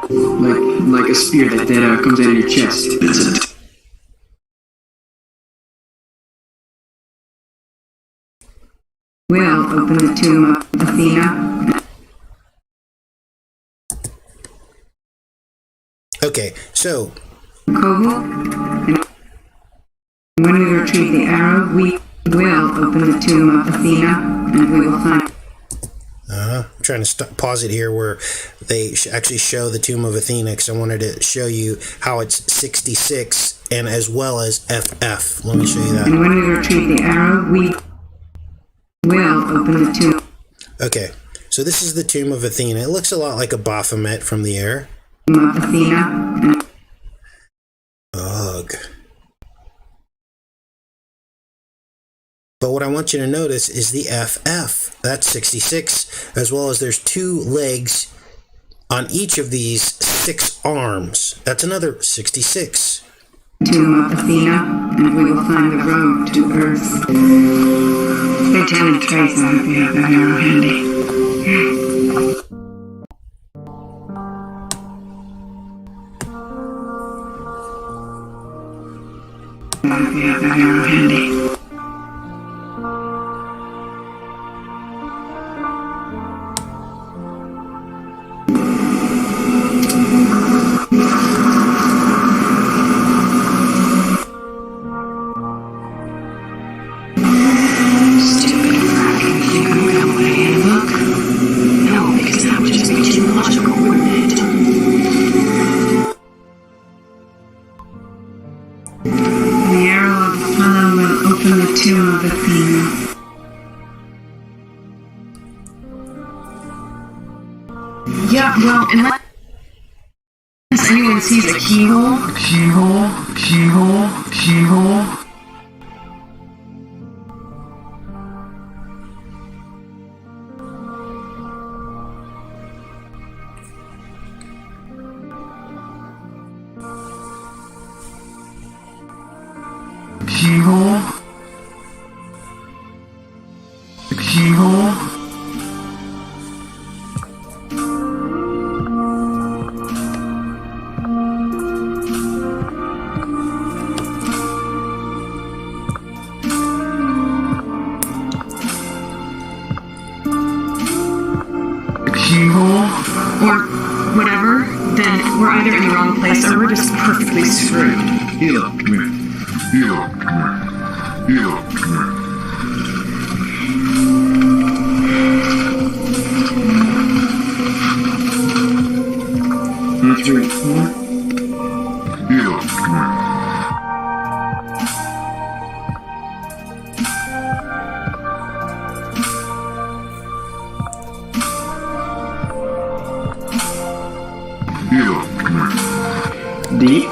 Like a spear that comes out of your chest. We'll open the tomb of Athena. Okay, so Koval. And when we retrieve the arrow, we will open the tomb of Athena, and we will find... I'm trying to pause it here where they actually show the tomb of Athena, because I wanted to show you how it's 66 and as well as FF. Let me show you that. And when we retrieve the arrow, we will open the tomb. Okay, so this is the tomb of Athena. It looks a lot like a Baphomet from the air. Of Athena. Ugh. But what I want you to notice is the FF. That's 66, as well as there's 2 legs on each of these 6 arms. That's another 66. Tomb of Athena, and we will find the road to Earth. Lieutenant Trace, I hope you have that arrow handy. I hope you have that arrow handy. Yeah, well, unless anyone sees a keyhole. Keyhole. Or whatever, then we're either in the wrong place or we're just perfectly screwed. Heal up, come here. Heal up, come here. Heal up, come here. That's right. Heal up, come here.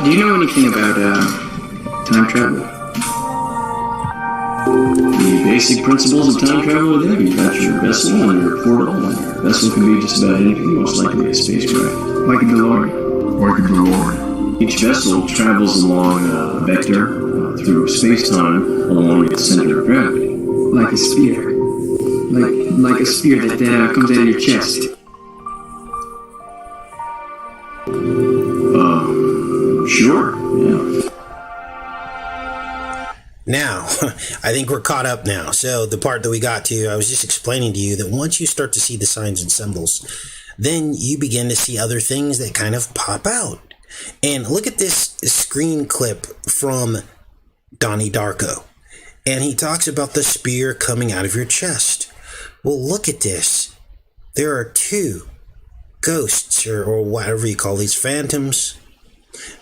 Do you know anything about time travel? The basic principles of time travel are there. You've got your vessel and your portal, and your vessel can be just about anything, most likely a spacecraft, like a DeLorean. Each vessel travels along a vector through space-time along its center of gravity, like a spear. Like a spear that comes out of your chest. Sure, yeah. Now, I think we're caught up now. So the part that we got to, I was just explaining to you that once you start to see the signs and symbols, then you begin to see other things that kind of pop out. And look at this screen clip from Donnie Darko. And he talks about the spear coming out of your chest. Well, look at this. There are 2 ghosts, or whatever you call these, phantoms.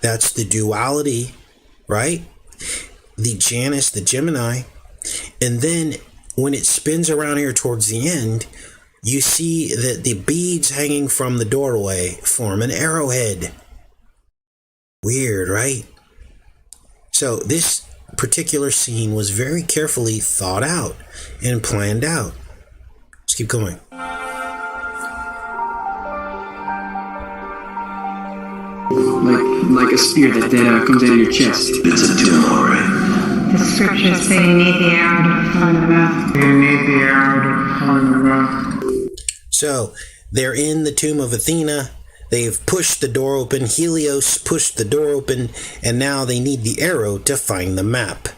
That's the duality, right? The Janus, the Gemini. And then when it spins around here towards the end, you see that the beads hanging from the doorway form an arrowhead. Weird, right? So this particular scene was very carefully thought out and planned out. Let's keep going. Like a spear that comes out of your chest. It's a tomb, alright. The scriptures say you need the arrow to find the rough. You need the arrow to find the rough. So they're in the tomb of Athena. They've pushed the door open. Helios pushed the door open, and now they need the arrow to find the map.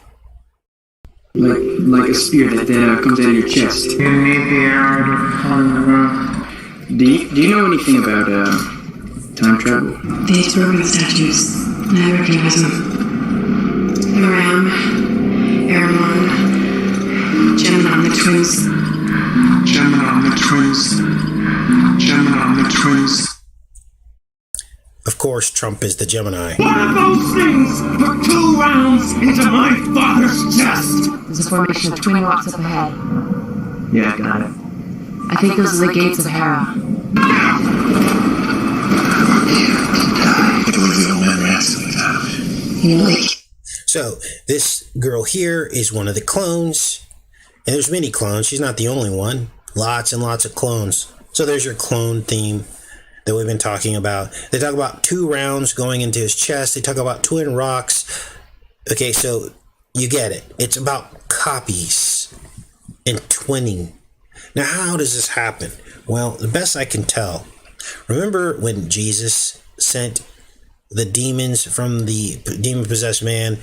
Like a spear that comes out of your chest. You need the arrow to find the map. Do you know anything about time travel? These Roman statues, I recognize them. The Ram, Aramon, Gemini, the twins. Gemini, the twins. Gemini, the twins. Of course, Trump is the Gemini. One of those things put 2 rounds into my father's chest! There's a formation of twin rocks up ahead. Yeah, got it. I think those are the gates of Hera. So, this girl here is one of the clones. And there's many clones. She's not the only one. Lots and lots of clones. So there's your clone theme that we've been talking about. They talk about 2 rounds going into his chest. They talk about twin rocks. Okay, so you get it. It's about copies and twinning. Now, how does this happen? Well, the best I can tell, remember when Jesus sent the demons from the demon-possessed man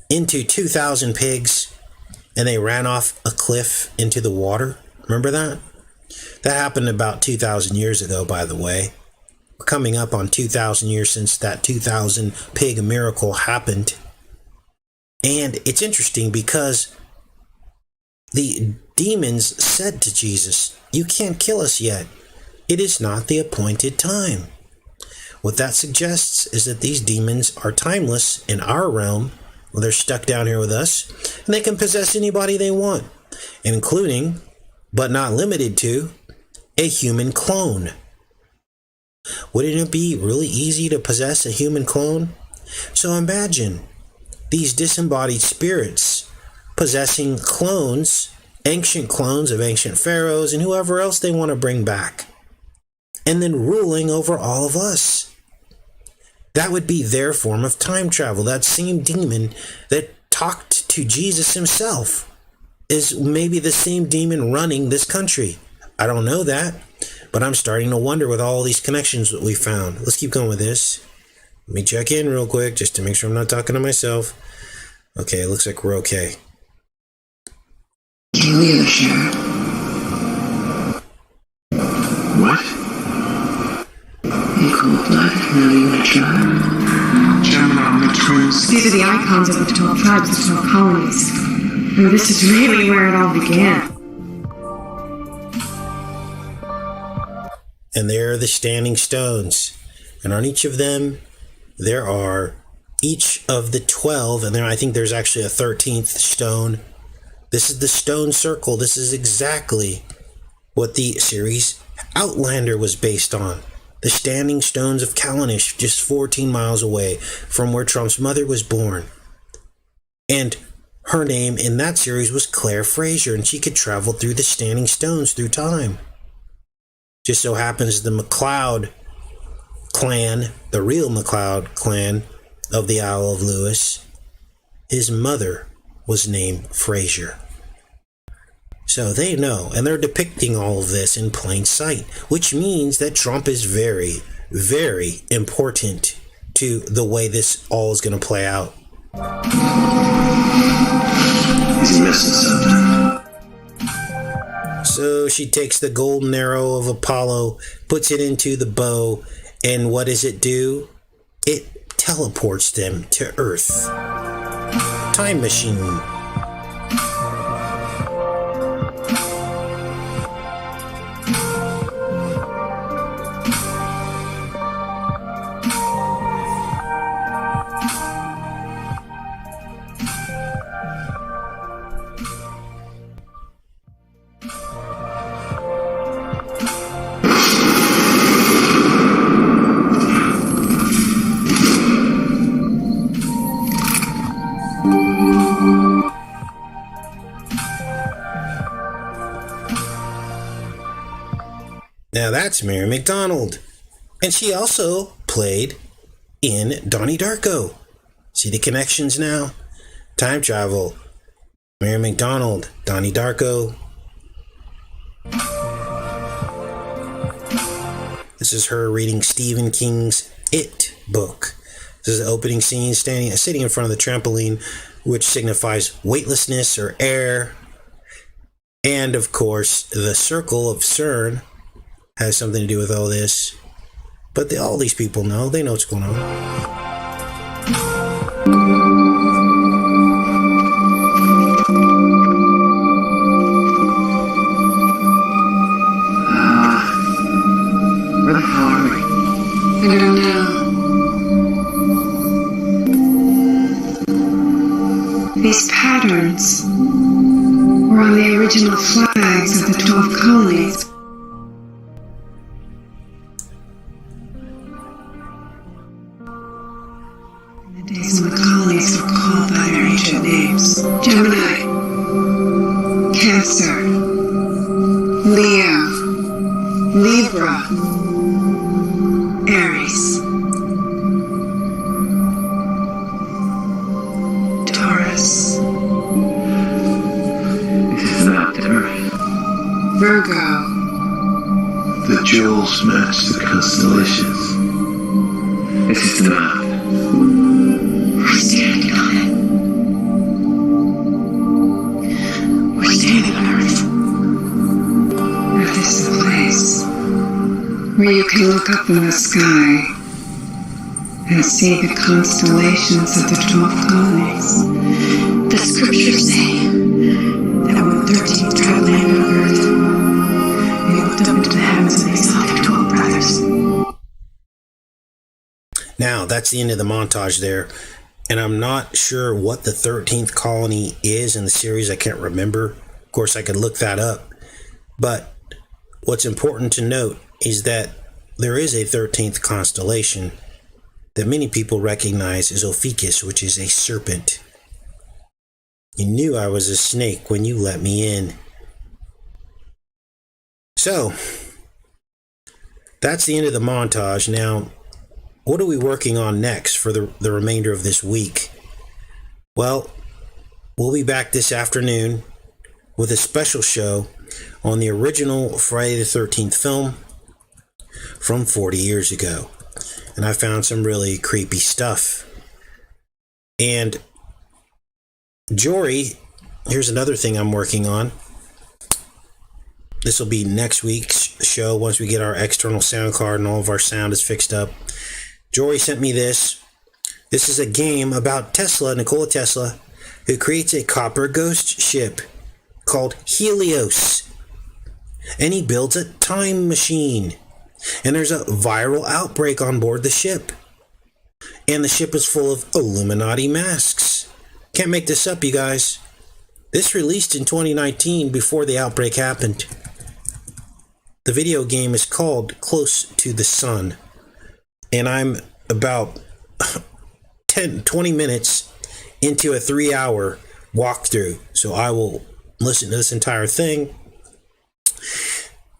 into 2,000 pigs and they ran off a cliff into the water? Remember that? That happened about 2,000 years ago, by the way. We're coming up on 2,000 years since that 2,000 pig miracle happened. And it's interesting because the demons said to Jesus, "You can't kill us yet. It is not the appointed time." What that suggests is that these demons are timeless in our realm. Well, they're stuck down here with us, and they can possess anybody they want, including, but not limited to, a human clone. Wouldn't it be really easy to possess a human clone? So imagine these disembodied spirits possessing clones, ancient clones of ancient pharaohs and whoever else they want to bring back, and then ruling over all of us. That would be their form of time travel. That same demon that talked to Jesus himself is maybe the same demon running this country. I don't know that, but I'm starting to wonder with all these connections that we found. Let's keep going with this. Let me check in real quick just to make sure I'm not talking to myself. Okay, it looks like we're okay. Kill you, Sheriff. What? In cold blood, now you want to try? Gemini, the twins. These are the icons of the 12 tribes, the 12 colonies. And this is really where it all began. And there are the standing stones. And on each of them, there are each of the 12, and then I think there's actually a 13th stone. This is the stone circle. This is exactly what the series Outlander was based on. The standing stones of Callanish, just 14 miles away from where Trump's mother was born. And her name in that series was Claire Fraser, and she could travel through the standing stones through time. Just so happens the MacLeod clan, the real MacLeod clan of the Isle of Lewis, his mother was named Fraser. So they know, and they're depicting all of this in plain sight, which means that Trump is very, very important to the way this all is going to play out. He's missing something. So she takes the golden arrow of Apollo, puts it into the bow, and what does it do? It teleports them to Earth. Time machine. Now that's Mary McDonald. And she also played in Donnie Darko. See the connections now? Time travel. Mary McDonald, Donnie Darko. This is her reading Stephen King's It book. This is the opening scene, sitting in front of the trampoline, which signifies weightlessness or air. And of course, the circle of CERN has something to do with all this. But all these people know. They know what's going on. Where the hell are we? I don't know. These patterns were on the original flags of the 12 colonies. In the days when the colonies were called by their ancient names: Gemini, Cancer, Leo, Libra, Aries, Taurus, This is not Earth. Virgo, The jewels match the constellations. This is not. we're standing on it. We're standing on Earth. Earth is the place where you can look up in the sky and see the constellations of the 12 colonies. The scriptures say that when 13 tribe landed on Earth, they looked up into the heavens and they saw their 12 brothers. Now, that's the end of the montage there. And I'm not sure what the 13th colony is in the series. I can't remember. Of course, I could look that up. But what's important to note is that there is a 13th constellation that many people recognize as Ophiuchus, which is a serpent. You knew I was a snake when you let me in. So, that's the end of the montage. Now, what are we working on next for the remainder of this week? Well, we'll be back this afternoon with a special show on the original Friday the 13th film from 40 years ago. And I found some really creepy stuff. And Jory, here's another thing I'm working on. This will be next week's show once we get our external sound card and all of our sound is fixed up. Jory sent me this. This is a game about Tesla, Nikola Tesla, who creates a copper ghost ship called Helios. And he builds a time machine. And there's a viral outbreak on board the ship. And the ship is full of Illuminati masks. Can't make this up, you guys. This released in 2019 before the outbreak happened. The video game is called Close to the Sun. And I'm about 20 minutes into a 3-hour walkthrough. So I will listen to this entire thing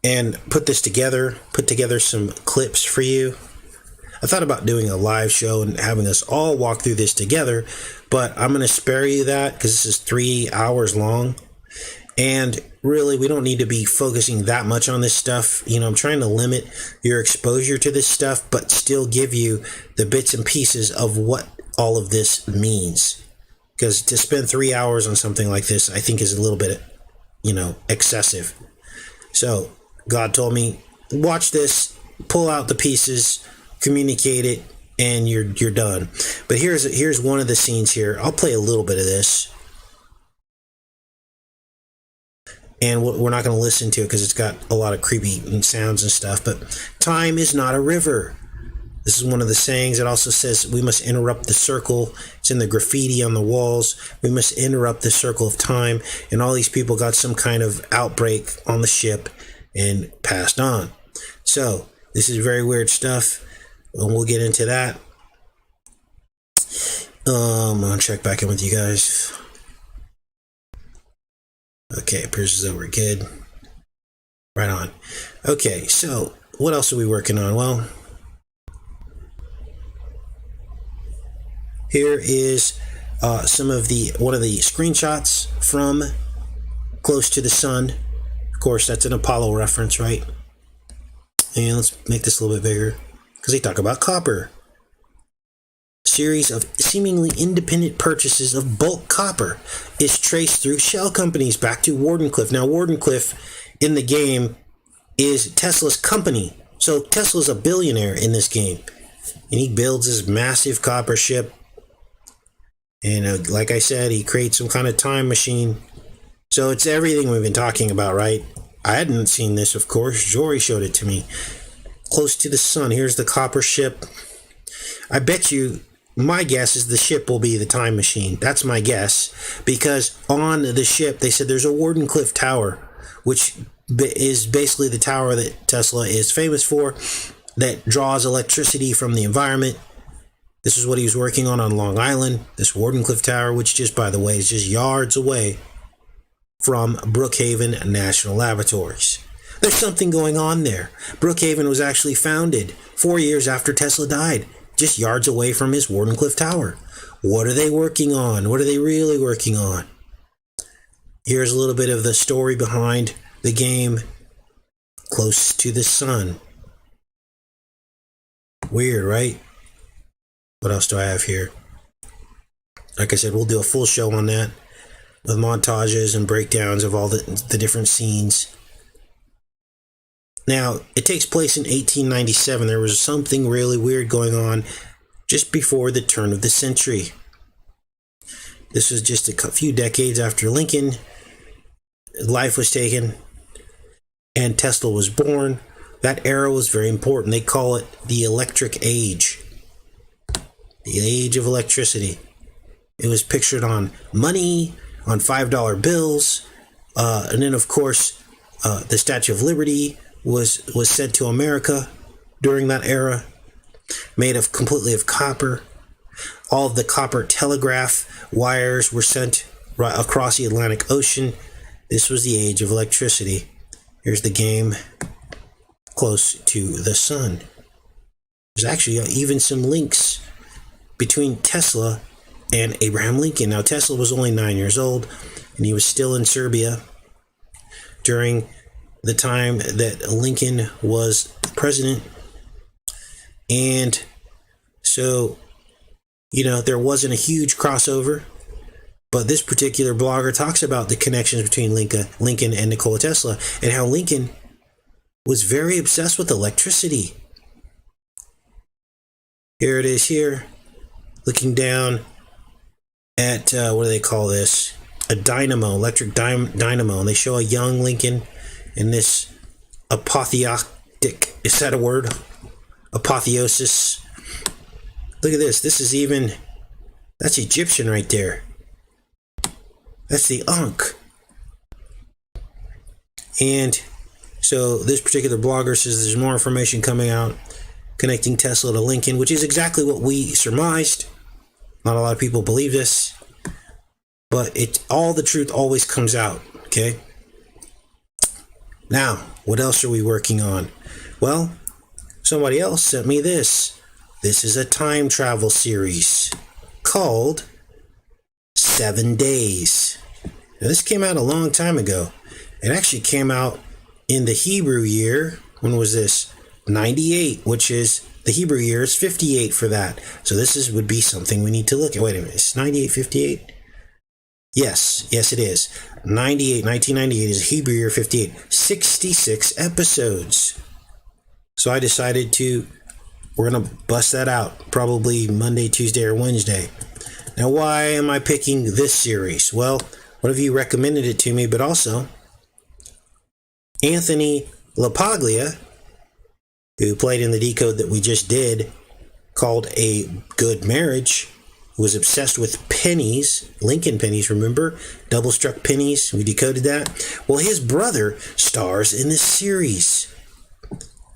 and put together some clips for you. I thought about doing a live show and having us all walk through this together, but I'm going to spare you that because this is 3 hours long. And really, we don't need to be focusing that much on this stuff. You know, I'm trying to limit your exposure to this stuff, but still give you the bits and pieces of what all of this means. Because to spend 3 hours on something like this, I think is a little bit, excessive. So, God told me, watch this, pull out the pieces, communicate it, and you're done. But here's one of the scenes here. I'll play a little bit of this. And we're not going to listen to it because it's got a lot of creepy sounds and stuff. But time is not a river. This is one of the sayings. It also says we must interrupt the circle. It's in the graffiti on the walls. We must interrupt the circle of time. And all these people got some kind of outbreak on the ship and passed on. So this is very weird stuff. And we'll get into that. I'm going to check back in with you guys. Okay, appears as though we're good. Right on. Okay, so what else are we working on? Well, here is one of the screenshots from Close to the Sun. Of course, that's an Apollo reference, right? And let's make this a little bit bigger, because they talk about copper. Series of seemingly independent purchases of bulk copper is traced through shell companies back to Wardenclyffe. Now, Wardenclyffe in the game is Tesla's company. So Tesla's a billionaire in this game. And he builds this massive copper ship. And like I said, he creates some kind of time machine. So it's everything we've been talking about, right? I hadn't seen this, of course. Jory showed it to me. Close to the sun. Here's the copper ship. I bet you, my guess is the ship will be the time machine. That's my guess. Because on the ship, they said there's a Wardenclyffe tower, which is basically the tower that Tesla is famous for, that draws electricity from the environment. This is what he was working on Long Island, this Wardenclyffe Tower, which just, by the way, is just yards away from Brookhaven National Laboratories. There's something going on there. Brookhaven was actually founded 4 years after Tesla died, just yards away from his Wardenclyffe Tower. What are they working on? What are they really working on? Here's a little bit of the story behind the game Close to the Sun. Weird, right? What else do I have here? Like I said, we'll do a full show on that with montages and breakdowns of all the different scenes. Now, it takes place in 1897. There was something really weird going on just before the turn of the century. This was just a few decades after Lincoln. Life was taken and Tesla was born. That era was very important. They call it the Electric Age. The age of electricity. It was pictured on money, on $5 bills, and then of course the Statue of Liberty was sent to America during that era, made of completely of copper. All of the copper telegraph wires were sent right across the Atlantic Ocean. This was the age of electricity. Here's the game Close to the Sun. There's actually even some links between Tesla and Abraham Lincoln. Now, Tesla was only 9 years old, and he was still in Serbia during the time that Lincoln was president. And so, there wasn't a huge crossover, but this particular blogger talks about the connections between Lincoln and Nikola Tesla, and how Lincoln was very obsessed with electricity. Here it is here, looking down at, what do they call this? A dynamo, electric dynamo. And they show a young Lincoln in this apotheotic, is that a word? Apotheosis. Look at this. This is even, that's Egyptian right there. That's the Ankh. And so this particular blogger says there's more information coming out connecting Tesla to Lincoln, which is exactly what we surmised. Not a lot of people believe this, but all the truth always comes out, okay? Now, what else are we working on? Well, somebody else sent me this. This is a time travel series called 7 Days. Now, this came out a long time ago. It actually came out in the Hebrew year. When was this? 98, which is the Hebrew year is 58 for that. So this would be something we need to look at. Wait a minute, it's 98, 58? Yes, it is. 1998 is Hebrew year 58. 66 episodes. So I decided we're going to bust that out probably Monday, Tuesday, or Wednesday. Now, why am I picking this series? Well, one of you recommended it to me, but also Anthony LaPaglia, who played in the decode that we just did, called A Good Marriage, was obsessed with pennies, Lincoln pennies, remember? Double struck pennies, we decoded that. Well, his brother stars in this series.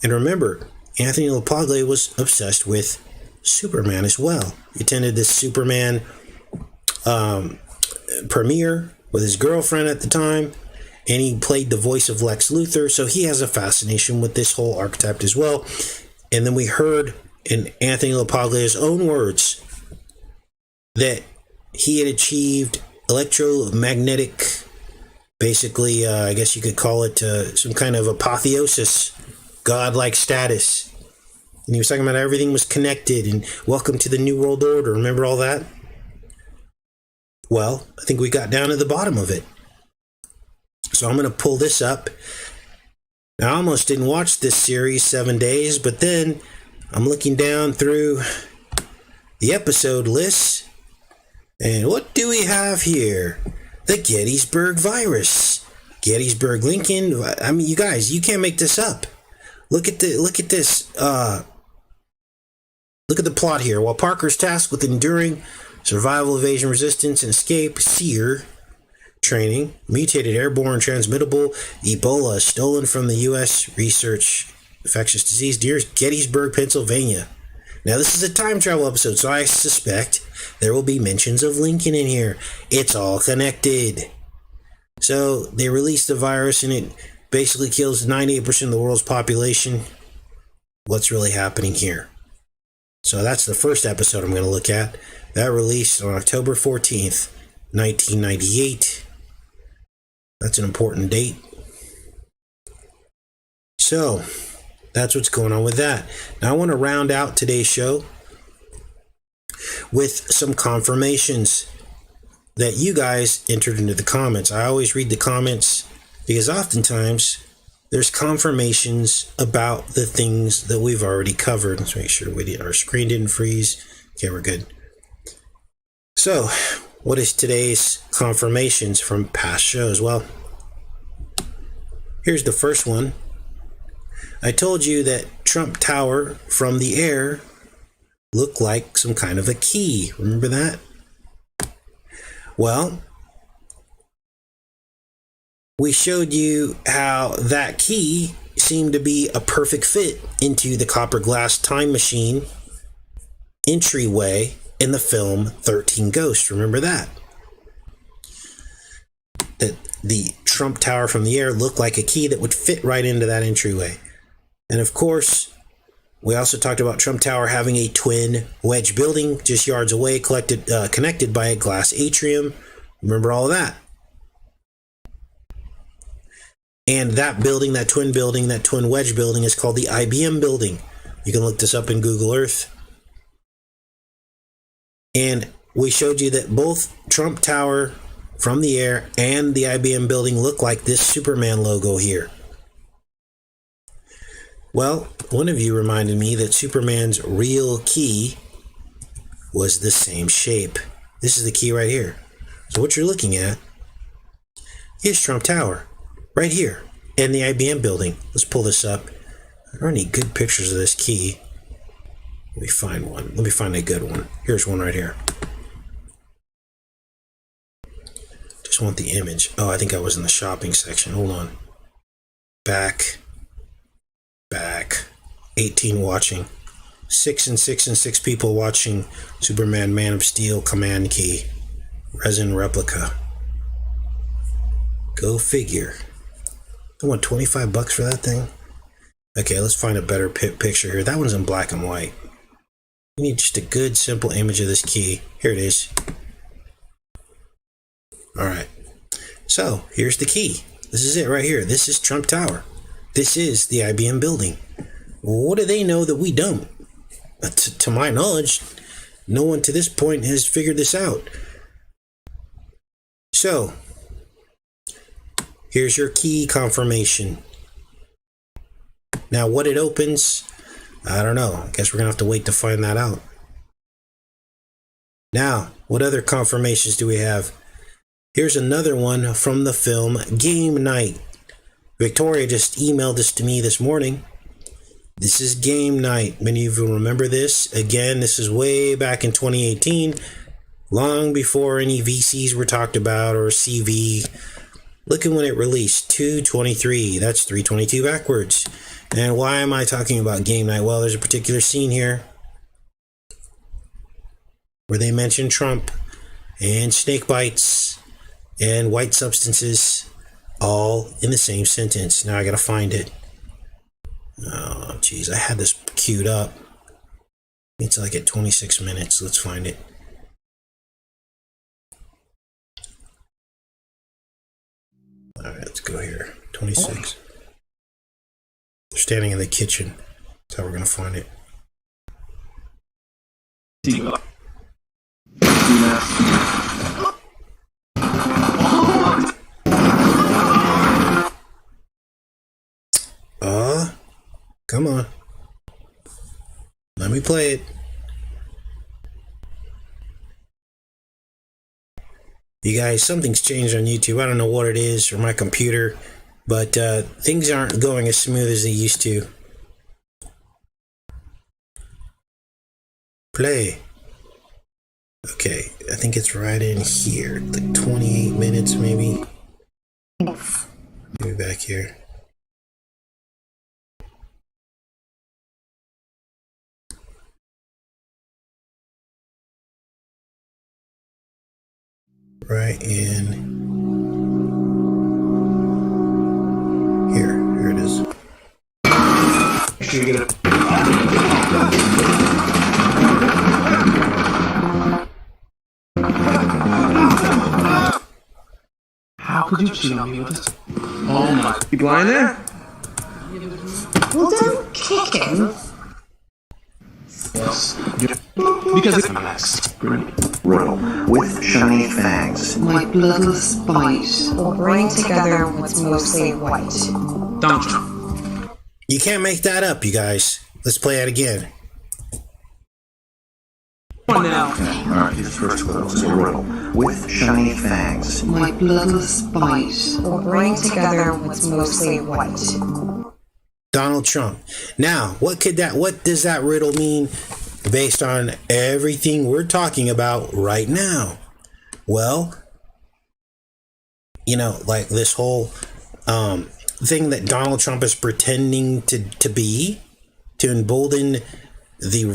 And remember, Anthony LaPaglia was obsessed with Superman as well. He attended this Superman premiere with his girlfriend at the time, and he played the voice of Lex Luthor, so he has a fascination with this whole archetype as well. And then we heard in Anthony LaPaglia's own words that he had achieved electromagnetic, basically, I guess you could call it some kind of apotheosis, godlike status. And he was talking about how everything was connected and welcome to the New World Order. Remember all that? Well, I think we got down to the bottom of it. So I'm going to pull this up. Now, I almost didn't watch this series 7 days, but then I'm looking down through the episode lists. And what do we have here? The Gettysburg virus. Gettysburg, Lincoln. I mean, you guys, you can't make this up. Look at this. Look at the plot here. While Parker's tasked with enduring survival, evasion, resistance, and escape, SEER training, mutated airborne transmittable Ebola is stolen from the U.S. Research Infectious Disease near Gettysburg, Pennsylvania. Now, this is a time travel episode, so I suspect there will be mentions of Lincoln in here. It's all connected. So, they released the virus, and it basically kills 98% of the world's population. What's really happening here? So, that's the first episode I'm going to look at. That released on October 14th, 1998. That's an important date. So, that's what's going on with that. Now I want to round out today's show with some confirmations that you guys entered into the comments. I always read the comments because oftentimes there's confirmations about the things that we've already covered. Let's make sure our screen didn't freeze. Okay, we're good. So, what is today's confirmations from past shows? Well, here's the first one. I told you that Trump Tower from the air looked like some kind of a key. Remember that? Well, we showed you how that key seemed to be a perfect fit into the copper glass time machine entryway in the film 13 Ghosts. Remember that? That the Trump Tower from the air looked like a key that would fit right into that entryway. And of course, we also talked about Trump Tower having a twin wedge building just yards away, connected by a glass atrium. Remember all of that? And that building, that twin wedge building is called the IBM building. You can look this up in Google Earth. And we showed you that both Trump Tower from the air and the IBM building look like this Superman logo here. Well, one of you reminded me that Superman's real key was the same shape. This is the key right here. So what you're looking at is Trump Tower, right here, and the IBM building. Let's pull this up. Are there any good pictures of this key? Let me find one. Let me find a good one. Here's one right here. Just want the image. Oh, I think I was in the shopping section. Hold on. Back. 18 watching. 6 and 6 people watching Superman Man of Steel command key. Resin replica. Go figure. I want $25 for that thing. Okay, let's find a better picture here. That one's in black and white. We need just a good, simple image of this key. Here it is. Alright. So, here's the key. This is it right here. This is Trump Tower. This is the IBM building. What do they know that we don't? To my knowledge, no one to this point has figured this out. So, here's your key confirmation. Now, what it opens, I don't know. I guess we're going to have to wait to find that out. Now, what other confirmations do we have? Here's another one from the film Game Night. Victoria just emailed this to me this morning. This is Game Night. Many of you remember this. Again, this is way back in 2018, long before any VCs were talked about or CV. Look at when it released, 2/23. That's 3/22 backwards. And why am I talking about Game Night? Well, there's a particular scene here where they mention Trump and snake bites and white substances all in the same sentence. Now I gotta find it. Oh, geez, I had this queued up. It's like at 26 minutes. Let's find it. All right, let's go here. 26. They're standing in the kitchen. That's how we're going to find it. Come on. Let me play it. You guys, something's changed on YouTube. I don't know what it is or my computer, but things aren't going as smooth as they used to. Play. Okay, I think it's right in here. Like 28 minutes, maybe. Maybe back here. Right in here. Here it is. How could you cheat on me with this? Oh my. You blind there? Well, don't kick him. Yes. Because it's next. Riddle with shiny fangs. My bloodless bite will bring together what's mostly white. Donald Trump. You can't make that up, you guys. Let's play it again. Come on now. Alright, his first clue is a riddle with shiny fangs. My bloodless bite will bring together what's mostly white. Donald Trump. Now, what does that riddle mean based on everything we're talking about right now? Well, you know, like this whole thing that Donald Trump is pretending to be, to embolden the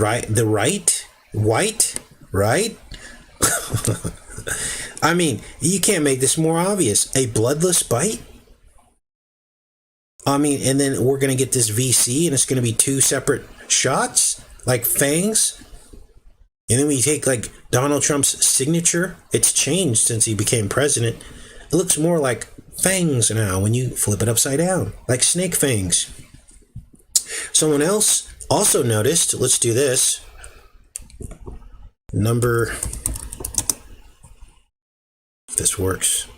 white, right? I mean, you can't make this more obvious. A bloodless bite? I mean, and then we're going to get this VC and it's going to be two separate shots, like fangs. And then we take like Donald Trump's signature. It's changed since he became president. It looks more like fangs now when you flip it upside down, like snake fangs. Someone else also noticed, let's do this. If this works.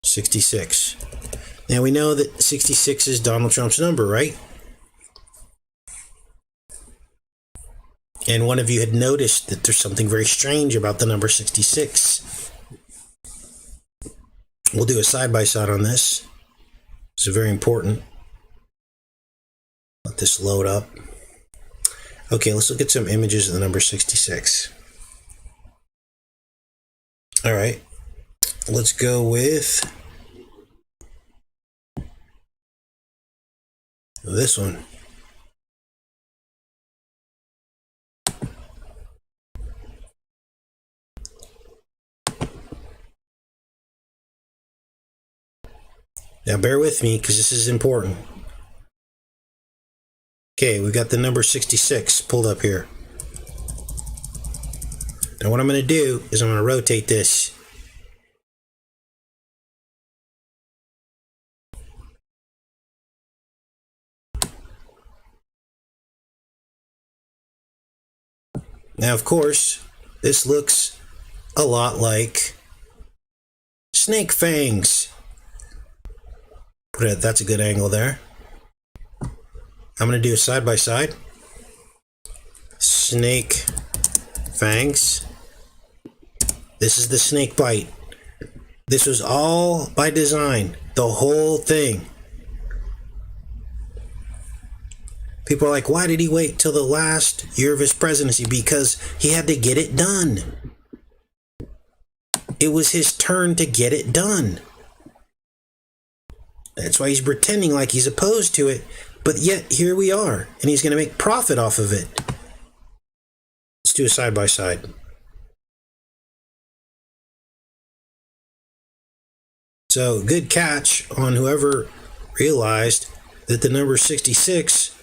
66. Now we know that 66 is Donald Trump's number, right? And one of you had noticed that there's something very strange about the number 66. We'll do a side-by-side on this. This is very important. Let this load up. Okay, let's look at some images of the number 66. All right. Let's go with this one. Now bear with me because this is important. Okay, we've got the number 66 pulled up here. Now what I'm going to do is I'm going to rotate this. Now, of course, this looks a lot like snake fangs. That's a good angle there. I'm going to do a side-by-side. Snake fangs. This is the snake bite. This was all by design. The whole thing. People are like, why did he wait till the last year of his presidency? Because he had to get it done. It was his turn to get it done. That's why he's pretending like he's opposed to it. But yet, here we are. And he's going to make profit off of it. Let's do a side-by-side. So, good catch on whoever realized that the number 66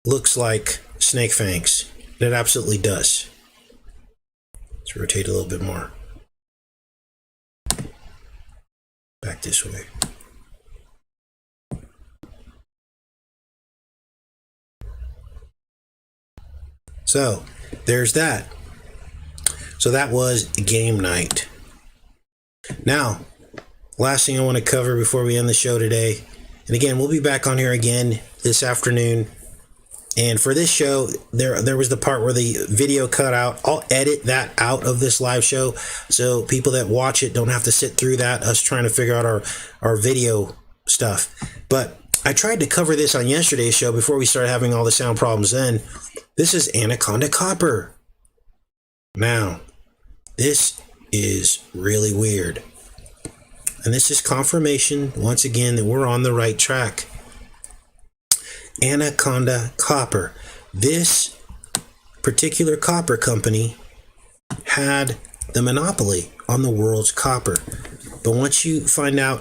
looks like snake fangs. It absolutely does. Let's rotate a little bit more. Back this way. So there's that. So that was game night. Now, last thing I want to cover before we end the show today, and again, we'll be back on here again this afternoon. And for this show, there was the part where the video cut out. I'll edit that out of this live show so people that watch it don't have to sit through that, us trying to figure out our video stuff. But I tried to cover this on yesterday's show before we started having all the sound problems then. This is Anaconda Copper. Now, this is really weird. And this is confirmation, once again, that we're on the right track. Anaconda Copper. This particular copper company had the monopoly on the world's copper. But once you find out,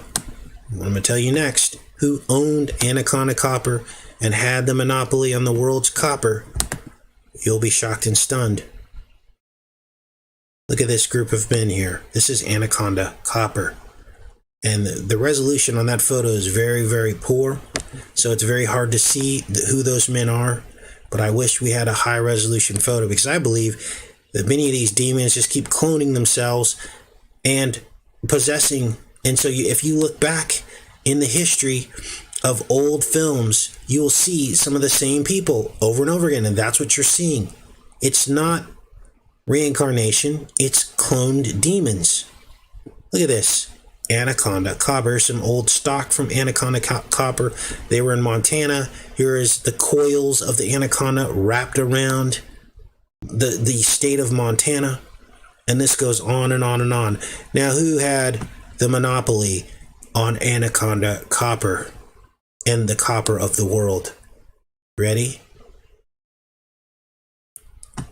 what I'm going to tell you next, who owned Anaconda Copper and had the monopoly on the world's copper, you'll be shocked and stunned. Look at this group of men here. This is Anaconda Copper. And the resolution on that photo is very, very poor. So it's very hard to see who those men are. But I wish we had a high resolution photo, because I believe that many of these demons just keep cloning themselves and possessing. And so if you look back in the history of old films, you will see some of the same people over and over again. And that's what you're seeing. It's not reincarnation. It's cloned demons. Look at this. Anaconda Copper, some old stock from Anaconda Copper. They were in Montana. Here is the coils of the anaconda wrapped around the state of Montana. And this goes on and on and on. Now, who had the monopoly on Anaconda Copper and the copper of the world? Ready?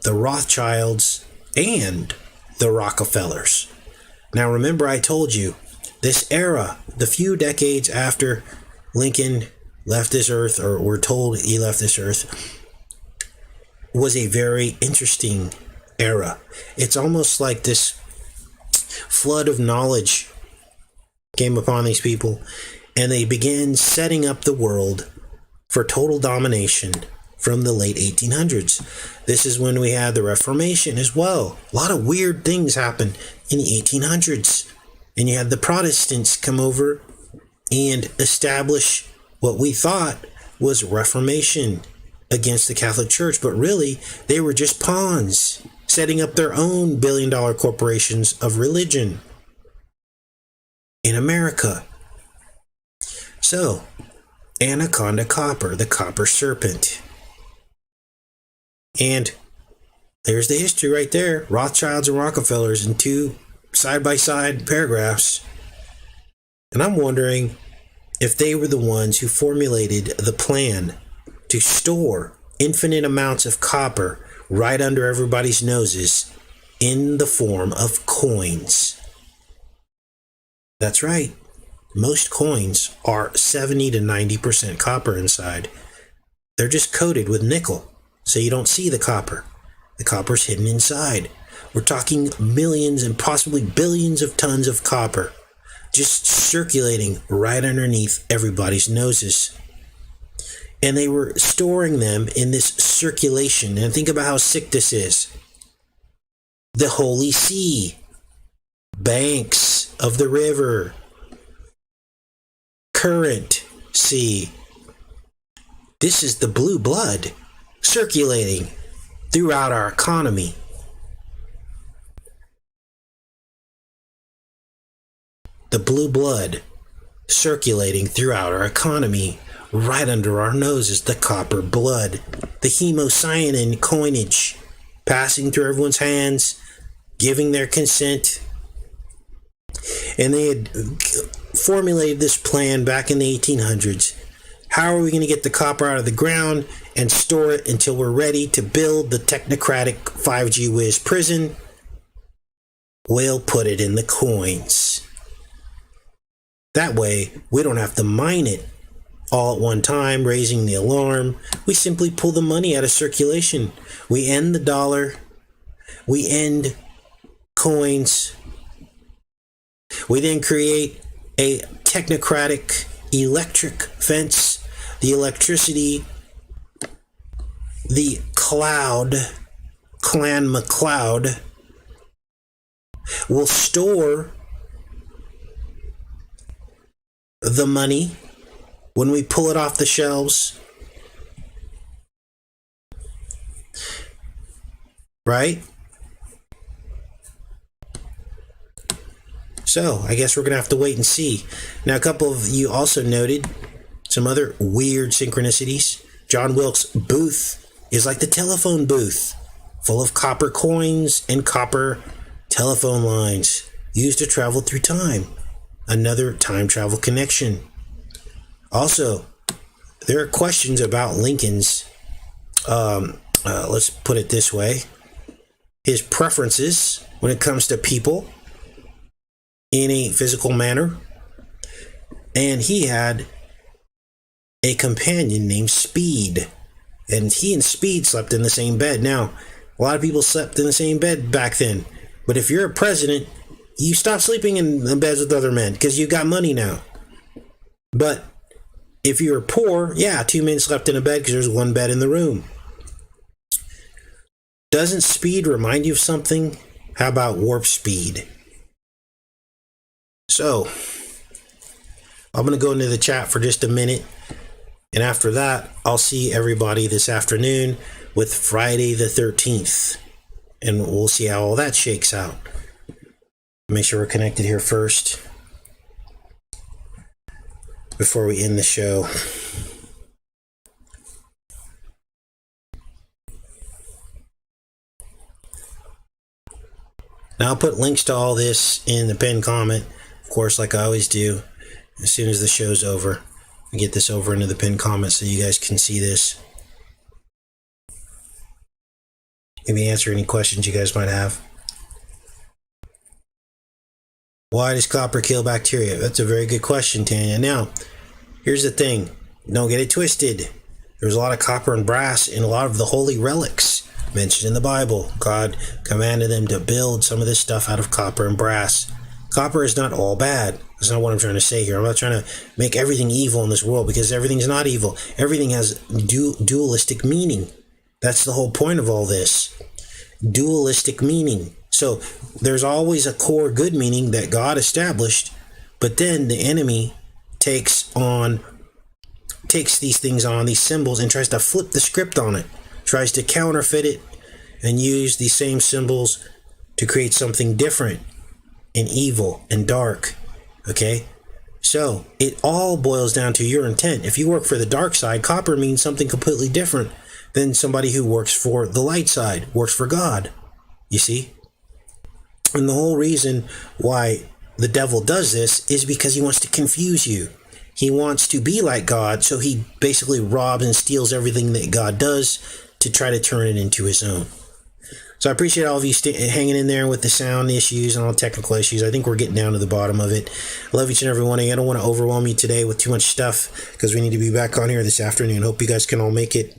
The Rothschilds and the Rockefellers. Now, remember I told you, this era, the few decades after Lincoln left this earth, or we're told he left this earth, was a very interesting era. It's almost like this flood of knowledge came upon these people, and they began setting up the world for total domination from the late 1800s. This is when we had the Reformation as well. A lot of weird things happened in the 1800s. And you had the Protestants come over and establish what we thought was Reformation against the Catholic Church. But really, they were just pawns, setting up their own billion-dollar corporations of religion in America. So, Anaconda Copper, the copper serpent. And there's the history right there. Rothschilds and Rockefellers in two side-by-side paragraphs. And I'm wondering if they were the ones who formulated the plan to store infinite amounts of copper right under everybody's noses in the form of coins. That's right. Most coins are 70 to 90% copper inside. They're just coated with nickel, so you don't see the copper. The copper's hidden inside. We're talking millions and possibly billions of tons of copper just circulating right underneath everybody's noses. And they were storing them in this circulation. And think about how sick this is. The Holy See, banks of the river, current sea. This is the blue blood circulating throughout our economy. The blue blood circulating throughout our economy, right under our noses, the copper blood, the hemocyanin coinage passing through everyone's hands, giving their consent. And they had formulated this plan back in the 1800s. How are we going to get the copper out of the ground and store it until we're ready to build the technocratic 5G whiz prison? We'll put it in the coins. That way, we don't have to mine it all at one time, raising the alarm. We simply pull the money out of circulation. We end the dollar. We end coins. We then create a technocratic electric fence. The electricity, the cloud Clan McLeod will store the money when we pull it off the shelves, right? So I guess we're gonna have to wait and see. Now, a couple of you also noted some other weird synchronicities. John Wilkes' booth is like the telephone booth, full of copper coins and copper telephone lines used to travel through time. Another time travel connection. Also, there are questions about Lincoln's, let's put it this way, his preferences when it comes to people in a physical manner. And he had a companion named Speed. And he and Speed slept in the same bed. Now, a lot of people slept in the same bed back then. But if you're a president, you stop sleeping in beds with other men because you got money now. But if you're poor, yeah, 2 men slept in a bed because there's one bed in the room. Doesn't Speed remind you of something? How about Warp Speed? So, I'm going to go into the chat for just a minute. And after that, I'll see everybody this afternoon with Friday the 13th. And we'll see how all that shakes out. Make sure we're connected here first before we end the show. Now, I'll put links to all this in the pinned comment, of course, like I always do. As soon as the show's over, I get this over into the pinned comment so you guys can see this. Maybe answer any questions you guys might have. Why does copper kill bacteria? That's a very good question, Tanya. Now, here's the thing. Don't get it twisted. There's a lot of copper and brass in a lot of the holy relics mentioned in the Bible. God commanded them to build some of this stuff out of copper and brass. Copper is not all bad. That's not what I'm trying to say here. I'm not trying to make everything evil in this world, because everything's not evil. Everything has dualistic meaning. That's the whole point of all this. Dualistic meaning. So there's always a core good meaning that God established, but then the enemy takes these things on, these symbols, and tries to flip the script on it, tries to counterfeit it and use these same symbols to create something different and evil and dark. Okay? So it all boils down to your intent. If you work for the dark side, copper means something completely different than somebody who works for the light side, works for God. You see? And the whole reason why the devil does this is because he wants to confuse you. He wants to be like God, so he basically robs and steals everything that God does to try to turn it into his own. So I appreciate all of you hanging in there with the sound issues and all the technical issues. I think we're getting down to the bottom of it. I love each and every one of you. I don't want to overwhelm you today with too much stuff because we need to be back on here this afternoon. Hope you guys can all make it.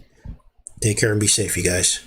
Take care and be safe, you guys.